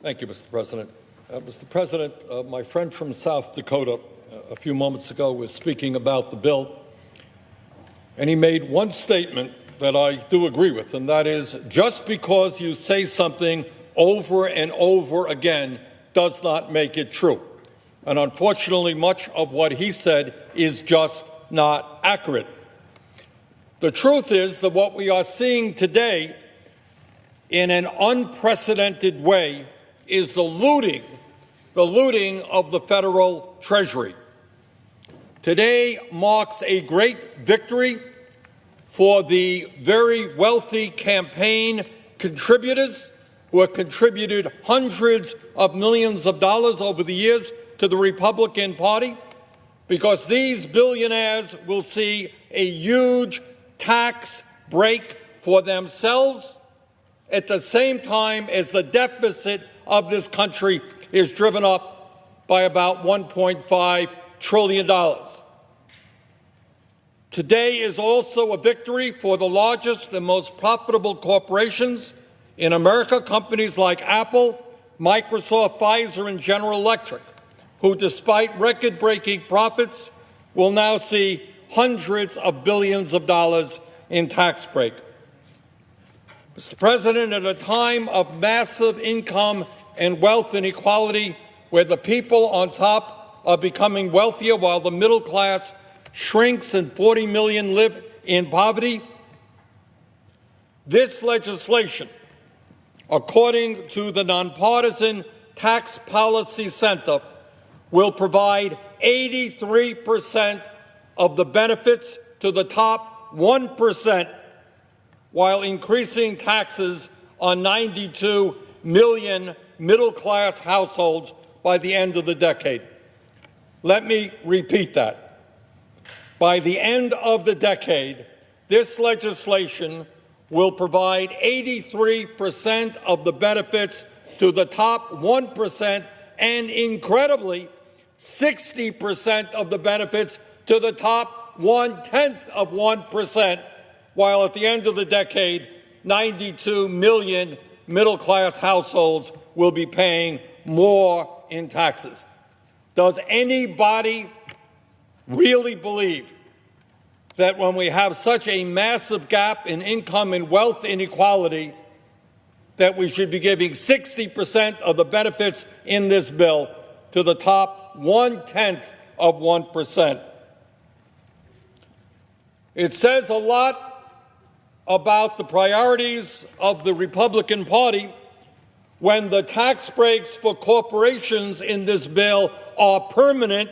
Thank you, Mr. President. Mr. President, my friend from South Dakota a few moments ago was speaking about the bill, and he made one statement that I do agree with, and that is, just because you say something over and over again does not make it true. And unfortunately, much of what he said is just not accurate. The truth is that what we are seeing today in an unprecedented way is the looting of the federal treasury. Today marks a great victory for the very wealthy campaign contributors who have contributed hundreds of millions of dollars over the years to the Republican Party, because these billionaires will see a huge tax break for themselves at the same time as the deficit of this country is driven up by about $1.5 trillion. Today is also a victory for the largest and most profitable corporations in America, companies like Apple, Microsoft, Pfizer, and General Electric, who, despite record-breaking profits, will now see hundreds of billions of dollars in tax break. Mr. President, at a time of massive income and wealth inequality, where the people on top are becoming wealthier while the middle class shrinks and 40 million live in poverty, this legislation, according to the Nonpartisan Tax Policy Center, will provide 83% of the benefits to the top 1%, while increasing taxes on 92 million middle-class households by the end of the decade. Let me repeat that. By the end of the decade, this legislation will provide 83% of the benefits to the top 1% and, incredibly, 60% of the benefits to the top 0.1%, while at the end of the decade, 92 million middle-class households will be paying more in taxes. Does anybody really believe that when we have such a massive gap in income and wealth inequality, that we should be giving 60% of the benefits in this bill to the top 0.1%? It says a lot about the priorities of the Republican Party when the tax breaks for corporations in this bill are permanent,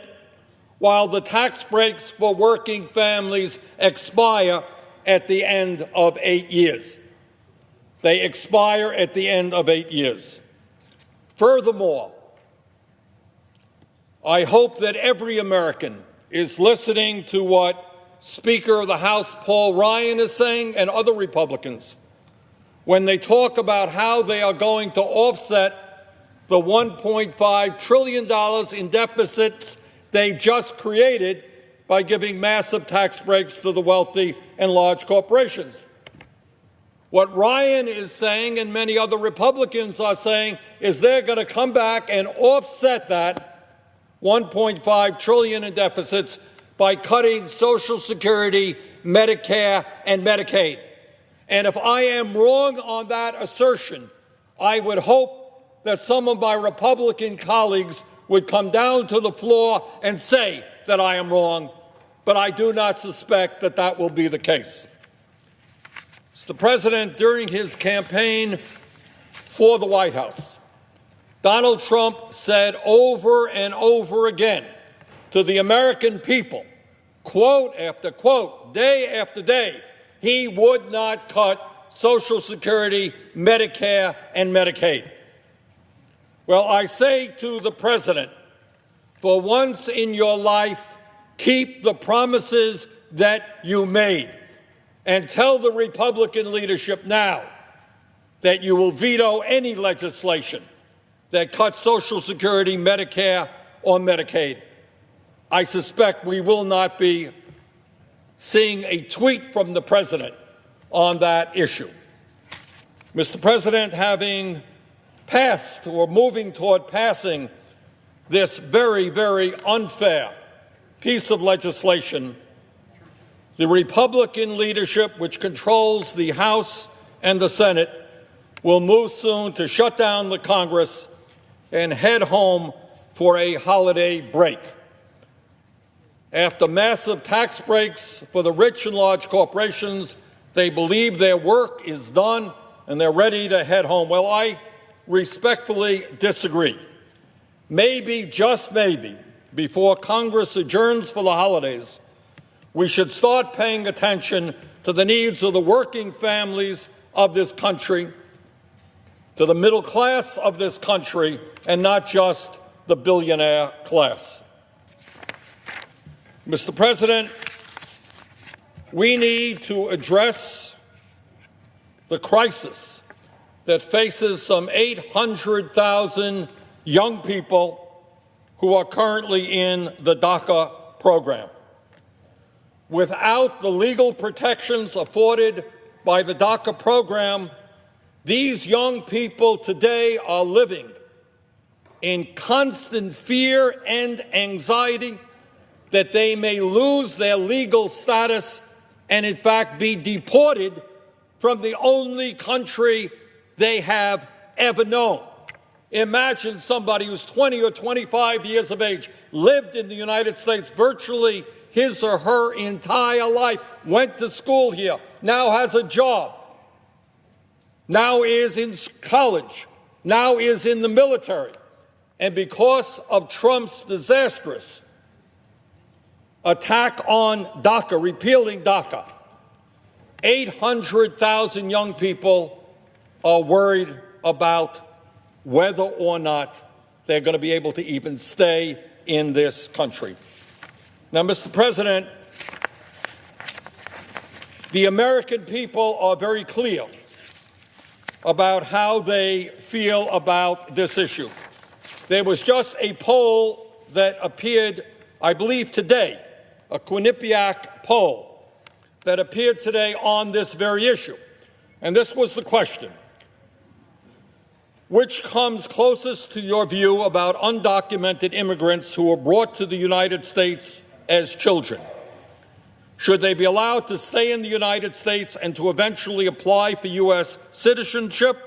while the tax breaks for working families expire at the end of 8 years. They expire at the end of 8 years. Furthermore, I hope that every American is listening to what Speaker of the House Paul Ryan is saying, and other Republicans, when they talk about how they are going to offset the $1.5 trillion in deficits they just created by giving massive tax breaks to the wealthy and large corporations. What Ryan is saying, and many other Republicans are saying, is they're going to come back and offset that $1.5 trillion in deficits by cutting Social Security, Medicare, and Medicaid. And if I am wrong on that assertion, I would hope that some of my Republican colleagues would come down to the floor and say that I am wrong, but I do not suspect that that will be the case. Mr. President, during his campaign for the White House, Donald Trump said over and over again to the American people, quote after quote, day after day, he would not cut Social Security, Medicare, and Medicaid. Well, I say to the President, for once in your life, keep the promises that you made, and tell the Republican leadership now that you will veto any legislation that cuts Social Security, Medicare, or Medicaid. I suspect we will not be seeing a tweet from the President on that issue. Mr. President, having passed or moving toward passing this very, very unfair piece of legislation, the Republican leadership, which controls the House and the Senate, will move soon to shut down the Congress and head home for a holiday break. After massive tax breaks for the rich and large corporations, they believe their work is done and they're ready to head home. Well, I respectfully disagree. Maybe, just maybe, before Congress adjourns for the holidays, we should start paying attention to the needs of the working families of this country, to the middle class of this country, and not just the billionaire class. Mr. President, we need to address the crisis that faces some 800,000 young people who are currently in the DACA program. Without the legal protections afforded by the DACA program, these young people today are living in constant fear and anxiety that they may lose their legal status and, in fact, be deported from the only country they have ever known. Imagine somebody who's 20 or 25 years of age, lived in the United States virtually his or her entire life, went to school here, now has a job, now is in college, now is in the military, and because of Trump's disastrous attack on DACA, repealing DACA, 800,000 young people are worried about whether or not they're going to be able to even stay in this country. Now, Mr. President, the American people are very clear about how they feel about this issue. There was just a poll that appeared, I believe today, a Quinnipiac poll that appeared today on this very issue. And this was the question: which comes closest to your view about undocumented immigrants who were brought to the United States as children? Should they be allowed to stay in the United States and to eventually apply for U.S. citizenship?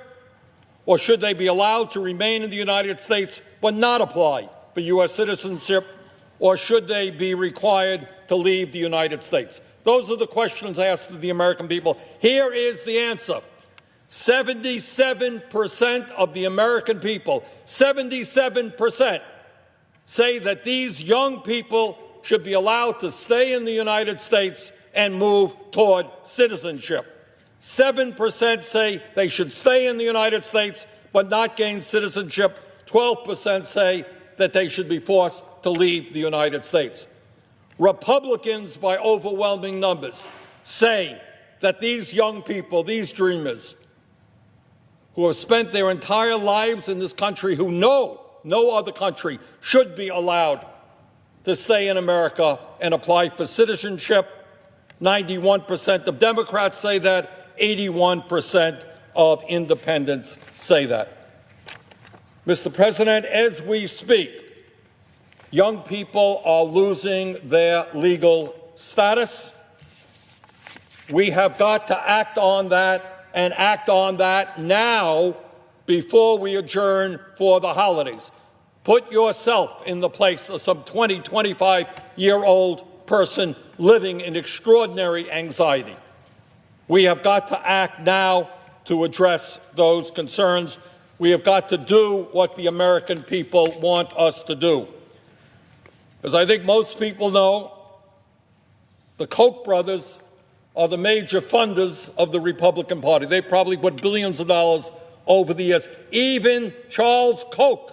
Or should they be allowed to remain in the United States but not apply for U.S. citizenship? Or should they be required to leave the United States? Those are the questions asked of the American people. Here is the answer. 77% of the American people, 77%, say that these young people should be allowed to stay in the United States and move toward citizenship. 7% say they should stay in the United States but not gain citizenship. 12% say that they should be forced to leave the United States. Republicans, by overwhelming numbers, say that these young people, these dreamers, who have spent their entire lives in this country, who know no other country should be allowed to stay in America and apply for citizenship. 91% of Democrats say that. 81% of independents say that. Mr. President, as we speak, young people are losing their legal status. We have got to act on that, and act on that now before we adjourn for the holidays. Put yourself in the place of some 20, 25-year-old person living in extraordinary anxiety. We have got to act now to address those concerns. We have got to do what the American people want us to do. As I think most people know, the Koch brothers are the major funders of the Republican Party. They probably put billions of dollars over the years. Even Charles Koch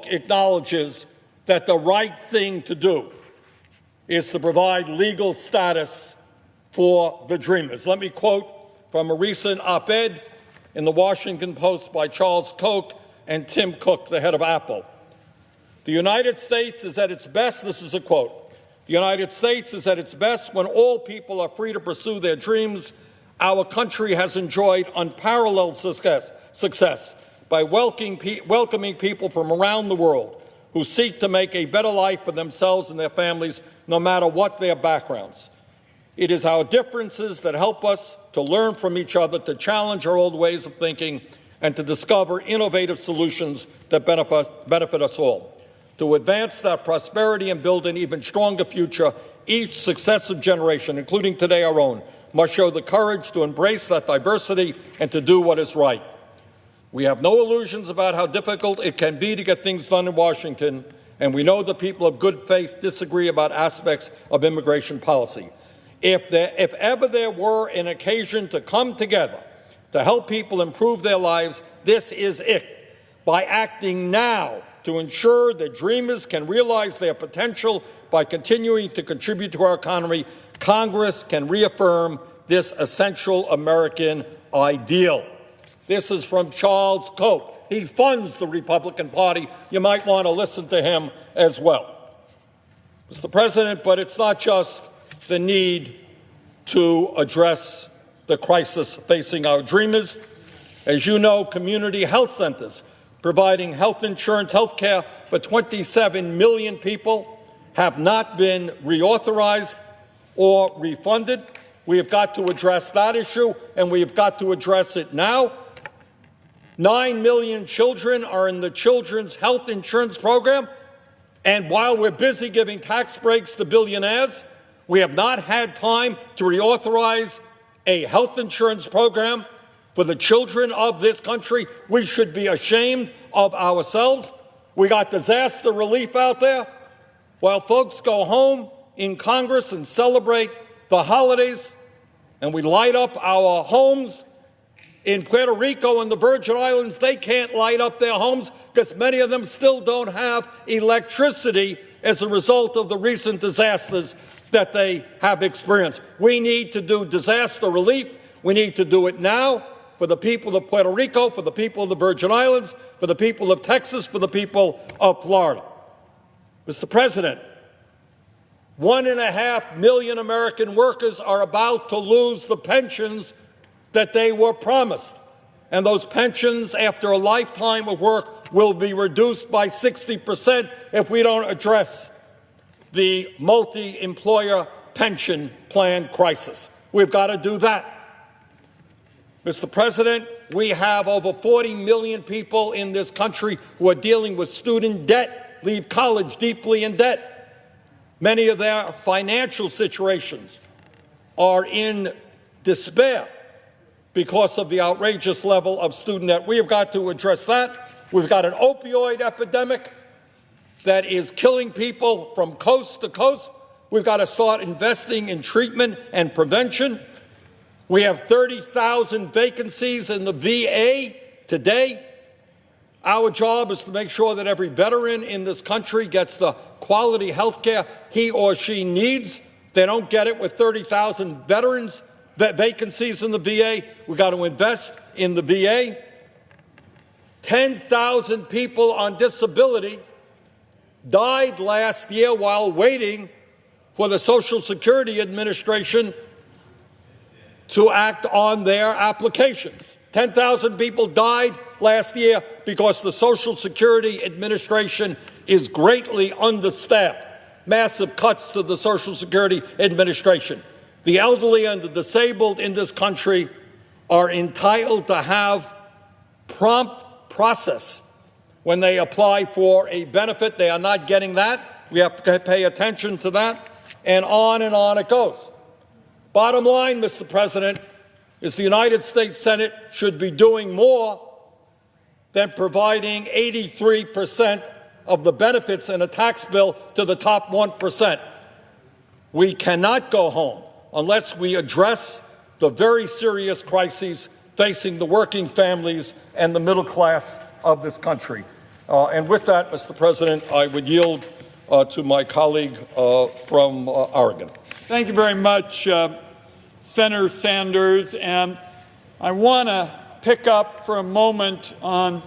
acknowledges that the right thing to do is to provide legal status for the Dreamers. Let me quote from a recent op-ed in the Washington Post by Charles Koch and Tim Cook, the head of Apple. The United States is at its best, this is a quote, the United States is at its best when all people are free to pursue their dreams. Our country has enjoyed unparalleled success success by welcoming people from around the world who seek to make a better life for themselves and their families, no matter what their backgrounds. It is our differences that help us to learn from each other, to challenge our old ways of thinking, and to discover innovative solutions that benefit us all. To advance that prosperity and build an even stronger future, each successive generation, including today our own, must show the courage to embrace that diversity and to do what is right. We have no illusions about how difficult it can be to get things done in Washington, and we know the people of good faith disagree about aspects of immigration policy. If ever there were an occasion to come together to help people improve their lives, this is it. By acting now to ensure that dreamers can realize their potential by continuing to contribute to our economy, Congress can reaffirm this essential American ideal. This is from Charles Koch. He funds the Republican Party. You might want to listen to him as well. Mr. President, but it's not just the need to address the crisis facing our dreamers. As you know, community health centers providing health insurance, health care for 27 million people have not been reauthorized or refunded. We have got to address that issue, and we have got to address it now. 9 million children are in the Children's Health Insurance Program, and while we're busy giving tax breaks to billionaires, we have not had time to reauthorize a health insurance program for the children of this country. We should be ashamed of ourselves. We got disaster relief out there. While folks go home in Congress and celebrate the holidays, and we light up our homes in Puerto Rico and the Virgin Islands, they can't light up their homes because many of them still don't have electricity as a result of the recent disasters that they have experienced. We need to do disaster relief. We need to do it now for the people of Puerto Rico, for the people of the Virgin Islands, for the people of Texas, for the people of Florida. Mr. President, 1.5 million American workers are about to lose the pensions that they were promised. And those pensions, after a lifetime of work, will be reduced by 60% if we don't address the multi-employer pension plan crisis. We've got to do that. Mr. President, we have over 40 million people in this country who are dealing with student debt, leave college deeply in debt. Many of their financial situations are in despair because of the outrageous level of student debt. We have got to address that. We've got an opioid epidemic that is killing people from coast to coast. We've got to start investing in treatment and prevention. We have 30,000 vacancies in the VA today. Our job is to make sure that every veteran in this country gets the quality health care he or she needs. They don't get it with 30,000 veterans vacancies in the VA. We've got to invest in the VA. 10,000 people on disability died last year while waiting for the Social Security Administration to act on their applications. 10,000 people died last year because the Social Security Administration is greatly understaffed. Massive cuts to the Social Security Administration. The elderly and the disabled in this country are entitled to have prompt process when they apply for a benefit. They are not getting that. We have to pay attention to that, and on it goes. Bottom line, Mr. President, is the United States Senate should be doing more than providing 83% of the benefits in a tax bill to the top 1%. We cannot go home unless we address the very serious crises facing the working families and the middle class of this country. And with that, Mr. President, I would yield to my colleague from Oregon. Thank you very much, Senator Sanders. And I want to pick up for a moment on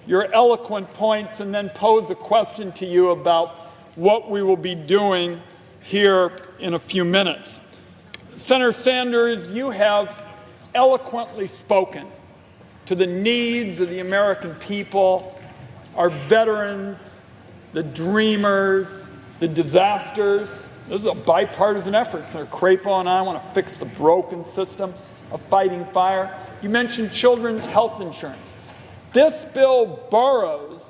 your eloquent points and then pose a question to you about what we will be doing here in a few minutes. Senator Sanders, you have eloquently spoken to the needs of the American people, our veterans, the dreamers, the disasters. This is a bipartisan effort. Senator Crapo and I want to fix the broken system of fighting fire. You mentioned children's health insurance. This bill borrows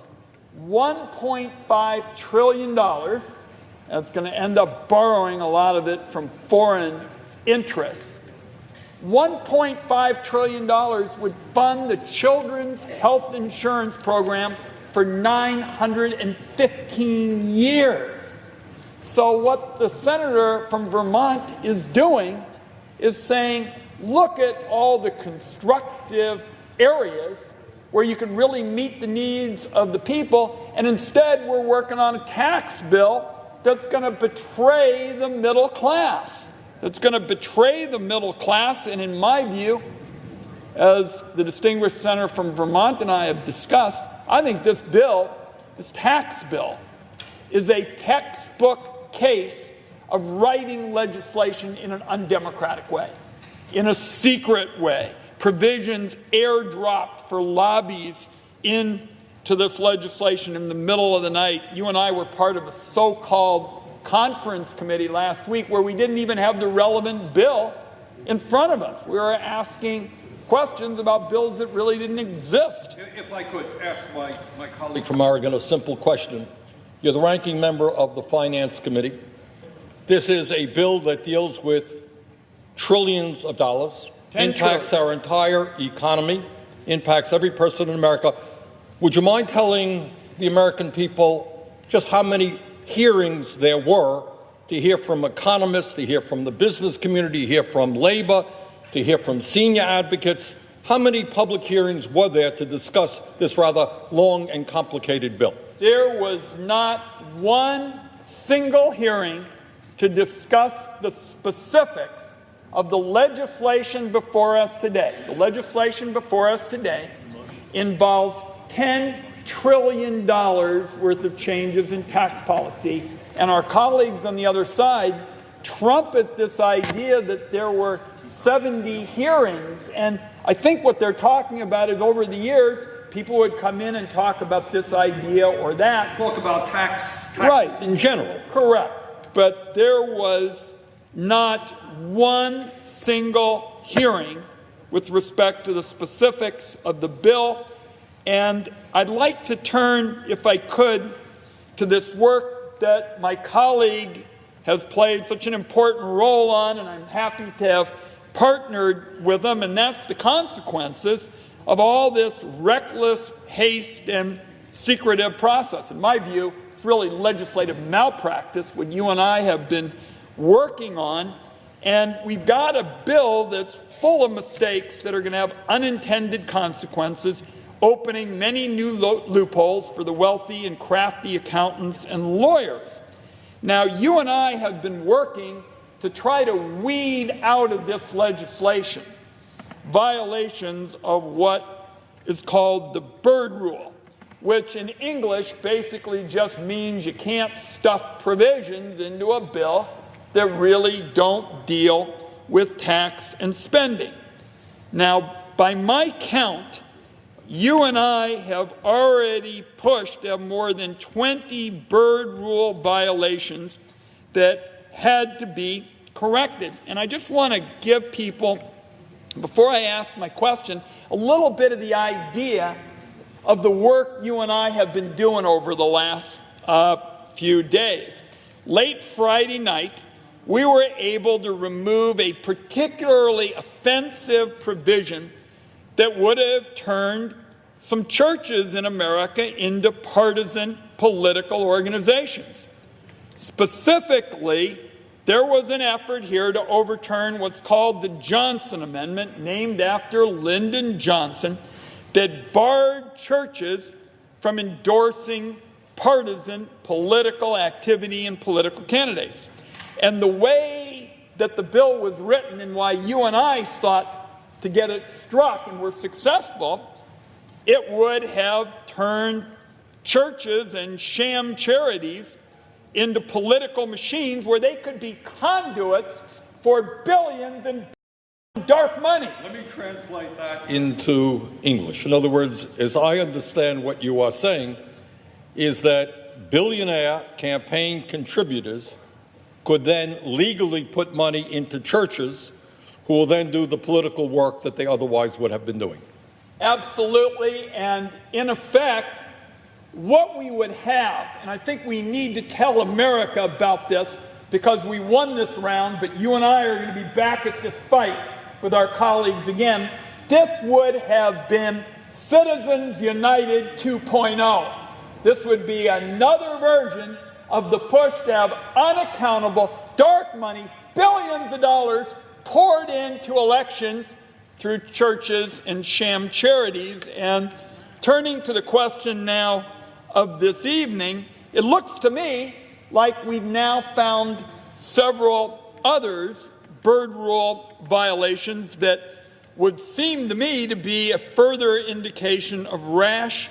$1.5 trillion. That's going to end up borrowing a lot of it from foreign interests. $1.5 trillion would fund the children's health insurance program for 915 years. So what the senator from Vermont is doing is saying, look at all the constructive areas where you can really meet the needs of the people, and instead we're working on a tax bill that's going to betray the middle class. That's going to betray the middle class, and in my view, as the distinguished senator from Vermont and I have discussed, I think this bill, this tax bill, is a textbook case of writing legislation in an undemocratic way, in a secret way. Provisions airdropped for lobbies into this legislation in the middle of the night. You and I were part of a so-called conference committee last week where we didn't even have the relevant bill in front of us. We were asking questions about bills that really didn't exist. If I could ask my colleague from Oregon a simple question. You're the ranking member of the Finance Committee. This is a bill that deals with trillions of dollars, impacts our entire economy, impacts every person in America. Would you mind telling the American people just how many hearings there were to hear from economists, to hear from the business community, to hear from labor, to hear from senior advocates? How many public hearings were there to discuss this rather long and complicated bill? There was not one single hearing to discuss the specifics of the legislation before us today. The legislation before us today involves $10 trillion worth of changes in tax policy, and our colleagues on the other side trumpet this idea that there were 70 hearings, and I think what they're talking about is over the years, people would come in and talk about this idea or that. Talk about taxes right. In general. Correct. But there was not one single hearing with respect to the specifics of the bill. And I'd like to turn, if I could, to this work that my colleague has played such an important role on, and I'm happy to have partnered with them, and that's the consequences of all this reckless haste and secretive process. In my view, it's really legislative malpractice, what you and I have been working on, and we've got a bill that's full of mistakes that are going to have unintended consequences, opening many new loopholes for the wealthy and crafty accountants and lawyers. Now, you and I have been working to try to weed out of this legislation violations of what is called the Byrd Rule, which in English basically just means you can't stuff provisions into a bill that really don't deal with tax and spending. Now, by my count, you and I have already pushed to have more than 20 Byrd Rule violations that had to be corrected. And I just want to give people, before I ask my question, a little bit of the idea of the work you and I have been doing over the last few days. Late Friday night, we were able to remove a particularly offensive provision that would have turned some churches in America into partisan political organizations. Specifically, there was an effort here to overturn what's called the Johnson Amendment, named after Lyndon Johnson, that barred churches from endorsing partisan political activity and political candidates. And the way that the bill was written, and why you and I sought to get it struck and were successful, it would have turned churches and sham charities into political machines where they could be conduits for billions and dark money. Let me translate that into English. In other words, as I understand what you are saying, is that billionaire campaign contributors could then legally put money into churches who will then do the political work that they otherwise would have been doing. Absolutely, and in effect, what we would have, and I think we need to tell America about this because we won this round, but you and I are going to be back at this fight with our colleagues again. This would have been Citizens United 2.0. This would be another version of the push to have unaccountable, dark money, billions of dollars poured into elections through churches and sham charities. And turning to the question now of this evening, it looks to me like we've now found several others, bird rule violations, that would seem to me to be a further indication of rash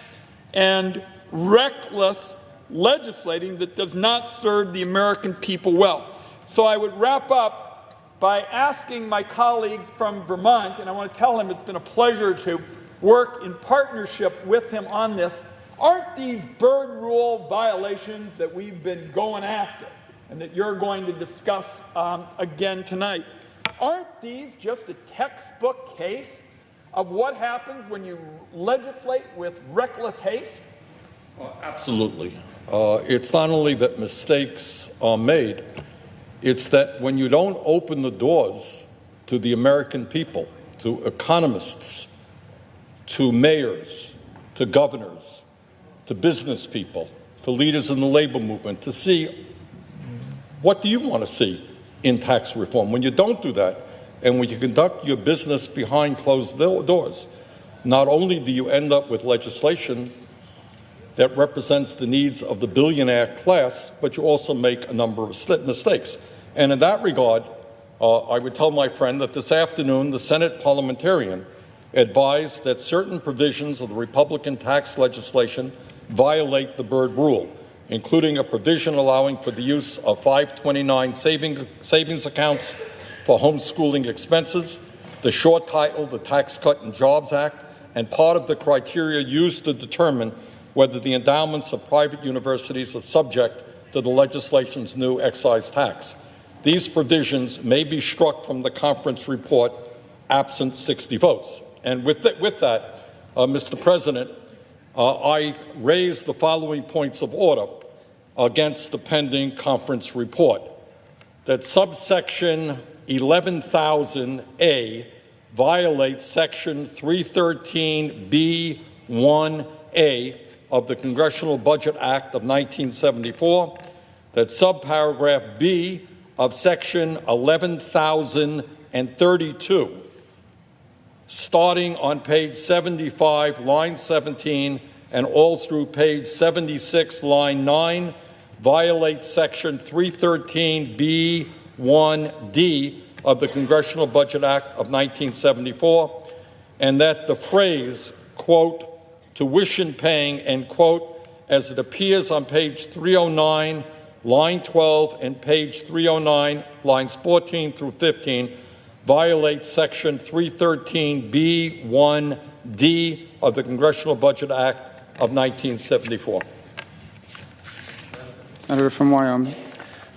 and reckless legislating that does not serve the American people well. So I would wrap up by asking my colleague from Vermont, and I want to tell him it's been a pleasure to work in partnership with him on this. Aren't these bird rule violations that we've been going after and that you're going to discuss again tonight, aren't these just a textbook case of what happens when you legislate with reckless haste? Absolutely. It's not only that mistakes are made, it's that when you don't open the doors to the American people, to economists, to mayors, to governors, to business people, to leaders in the labor movement, to see what do you want to see in tax reform. When you don't do that, and when you conduct your business behind closed doors, not only do you end up with legislation that represents the needs of the billionaire class, but you also make a number of mistakes. And in that regard, I would tell my friend that this afternoon the Senate parliamentarian advised that certain provisions of the Republican tax legislation violate the Byrd Rule, including a provision allowing for the use of 529 savings accounts for homeschooling expenses, the short title, the Tax Cut and Jobs Act, and part of the criteria used to determine whether the endowments of private universities are subject to the legislation's new excise tax. These provisions may be struck from the conference report absent 60 votes. And with that, Mr. President, I raise the following points of order against the pending conference report. That subsection 11,000A violates section 313B1A of the Congressional Budget Act of 1974, that subparagraph B of section 11,032, starting on page 75, line 17, and all through page 76, line 9, violates section 313B1D of the Congressional Budget Act of 1974, and that the phrase, quote, tuition paying, end quote, as it appears on page 309, line 12, and page 309, lines 14 through 15, violates section 313B1D of the Congressional Budget Act of 1974. Senator from Wyoming.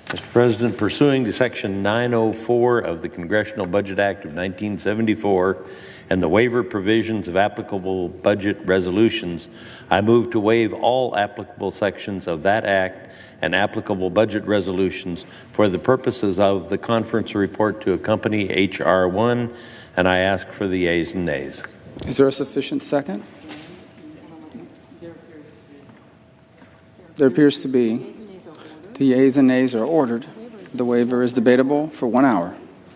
Mr. President, pursuing to Section 904 of the Congressional Budget Act of 1974 and the waiver provisions of applicable budget resolutions, I move to waive all applicable sections of that act and applicable budget resolutions for the purposes of the conference report to accompany H.R. 1, and I ask for the yeas and nays. Is there a sufficient second? There appears to be. The yeas and nays are ordered. The waiver is debatable for 1 hour.